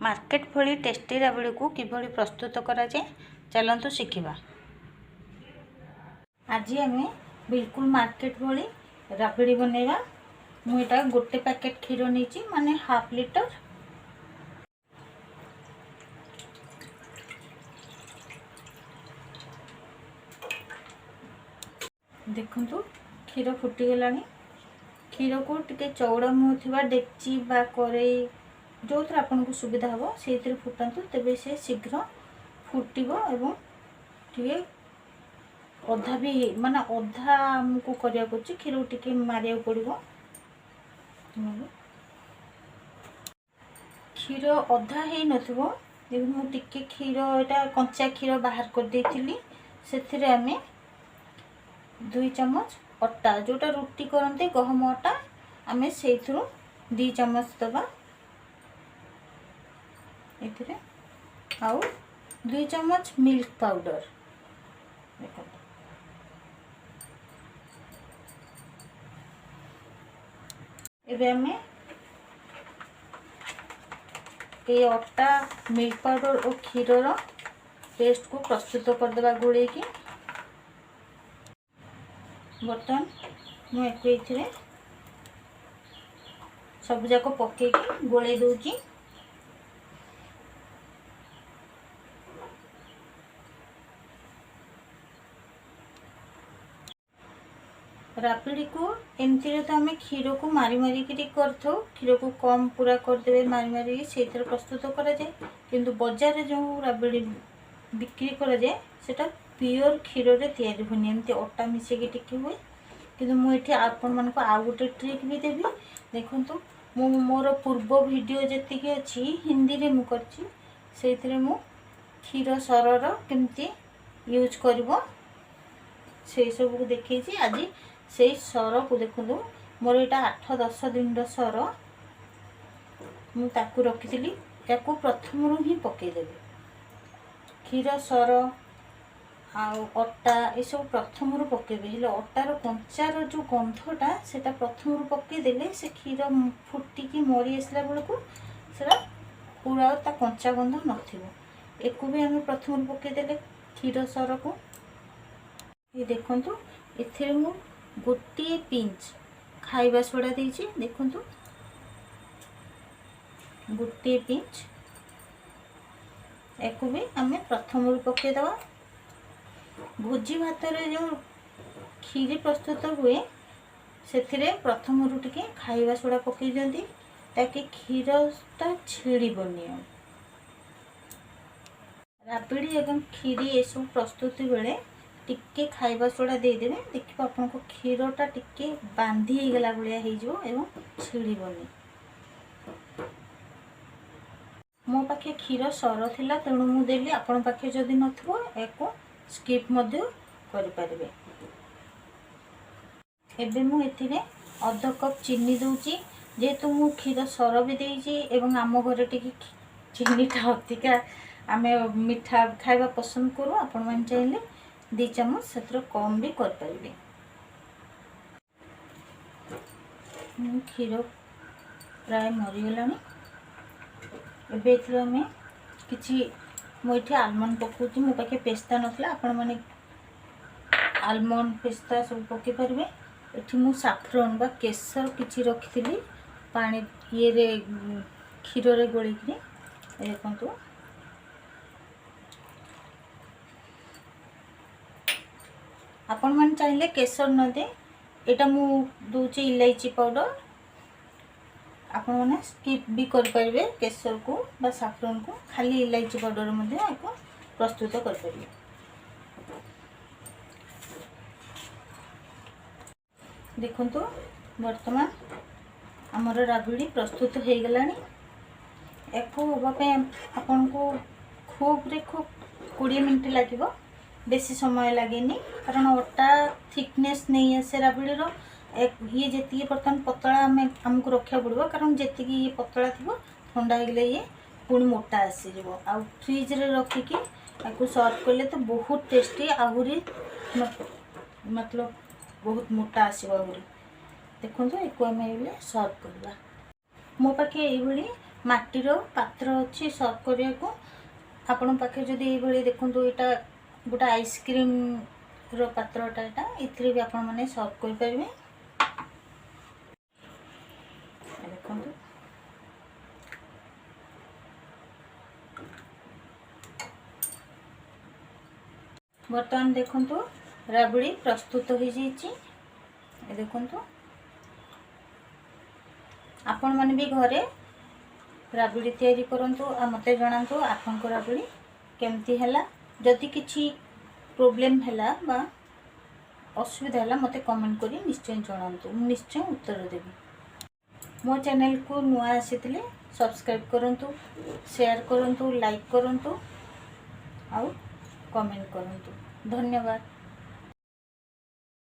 Market भली tasty Rabri को किभली प्रस्तुत करा जाए चलतु शिखा। आज आम बिल्कुल मार्केट भली राबड़ी बनैबा। मुझे गोटे पैकेट क्षीर नहीं माने हाफ लिटर। देखु क्षीर फुटीगला। क्षीर को टे चौड़ा मुँह थी डेक्ची बा कड़ई जो थी आपको सुविधा हम से फुटातु, तेबे से शीघ्र फुटब एवं टे अधा भी माने अधा आमको करिया पड़े। क्षीर टे मारिया पड़ो। क्षीर अधा ही नथिबो। मुझे क्षीर एटा कंचा क्षीर बाहर कर देइथिली। सेथिरे आमे 2 चम्मच अटा जोटा रुटी करते गहम अटा आमे सेइथुरु 2 चम्मच दबा। एथिरे आउ 2 चम्मच मिल्क पाउडर। देखो एबे आमे ये अटा मिल्क पाउडर और क्षीर पेस्ट को प्रस्तुत करदेबा गोले की। बर्तमान मुझे सबजाक पकई गोले दूची। राबड़ी को एमती तो आम क्षीर को मारी मारिक कर क्षीर को कम पूरा करदे मारी मारी से प्रस्तुत करा जाए। किंतु बाजार जो राबड़ी बिक्री करा जाए सेटा प्योर क्षीर रे तैयारी होनी एमती अटा मिसेकी टिके हुए। किंतु मुझे आपण मान आउ गोटे ट्रिक भी देवी। देखु मु मोर पूर्व वीडियो जी अच्छी हिंदी रे मु करछि सेथिरे मु क्षीर सरर केमती यूज करबो से सब को देखी। आज से सर को देखु मोर यहाँ 8-10 दिन सर मुझे रखी या प्रथम ही पकईदेवी। क्षीर सर आटा ये सब प्रथम पकेबे हेले अटार कंचार जो गंधटा से प्रथम पकईदे से क्षीर फुटिकी मरी आसला बेलू से पूरा ता कंचा गंध नथिबो। भी आम प्रथम पकईदे क्षीर सर को। ये देखु एथिरे मु गोटे पिंच खाइबा सोडा देइछि। देखु गोटे पिंच एको भी आम प्रथम पकईदवा। भोजी भात जो क्षीर प्रस्तुत हुए से प्रथम टिके खाइबा सोडा पकई दियंती ताकि क्षीरटा छिड़बनी। राबड़ी एवं क्षीरी ये सब प्रस्तुति बेले टिके खाइबा सोडा देदेवे। देखिए आपन को क्षीरटा टिके बांधी गला भाया एवं छिड़बनी। मो पाखे क्षीर सर थिला तेणु मु देली। आपण पाखे जदि नथिबो एको स्किप मध्य करि परिबे। एबे मु एथिरे आधा कप चीनी दूची। जेहेतु मु क्षीर सर भी देइछि एवं आम घरे टिके चीनीटा अधिका आमे मीठा खाइबा पसंद करू। आपण मान चाहिले 2 चम्मच से कम भी कर परिबे। क्षीर प्राय मरीगलानी। एबे एथिरे आमे किछि मुझे आलमंड पकाउछि। मो पाखे पेस्ता नथला आपण माने आलमंड पेस्ता सब पकई पारे। एठी मु साफ्रन बा केसर किछि रखिथिली पानी ये रे क्षीर रे गोलिकरी। देखंतु आपण मान चाहिले केसर न दे एटा मु दूची इलायची पाउडर। आपण माने स्किप भी कर परिबे केसर को बा साफ्रन को। खाली इलायची पाउडर मध्ये एको प्रस्तुत कर परिबे। देखंतु वर्तमान हमर राबड़ी प्रस्तुत हो गलानी। एको होबा पे आपन को खूब 20 मिनट लागिबो। बेसी समय लगेनी कारण अटा थिकनेस नहीं आसे राबड़ी ये जी बर्तमान पतला आमको रखा पड़ो कारण जी ये पतला थी ठंडा हो गले ये पुणी मोटा आसीज। आ फ्रिज रे रखिकी सर्व कले तो बहुत टेस्टी आहरी मतलब बहुत मोटा आसो आहरी। देखो एक सर्व करवा। मो पाखे ये माटीर पात्र अच्छी सर्व करने को आपण पाखे जदि ये देखो यहाँ गोटे आइसक्रीम पात्रटा यहाँ इतने भी आपण मैंने सर्व करें देखो बर्तमान देखो राबड़ी प्रस्तुत हो जाइए देखो आपण मैंने भी घरे राबड़ी तैयारी करंतु आ मते जणांतु आपन को राबड़ी केमती हैला जदि किछि प्रॉब्लम हैला बा असुविधा हैला मते कमेंट करी निश्चय जणांतु निश्चय उत्तर देबी। मो चैनल को नुआ आसीथिले सब्सक्राइब करंतु शेयर करंतु लाइक करंतु आउ कमेंट करंतु। धन्यवाद।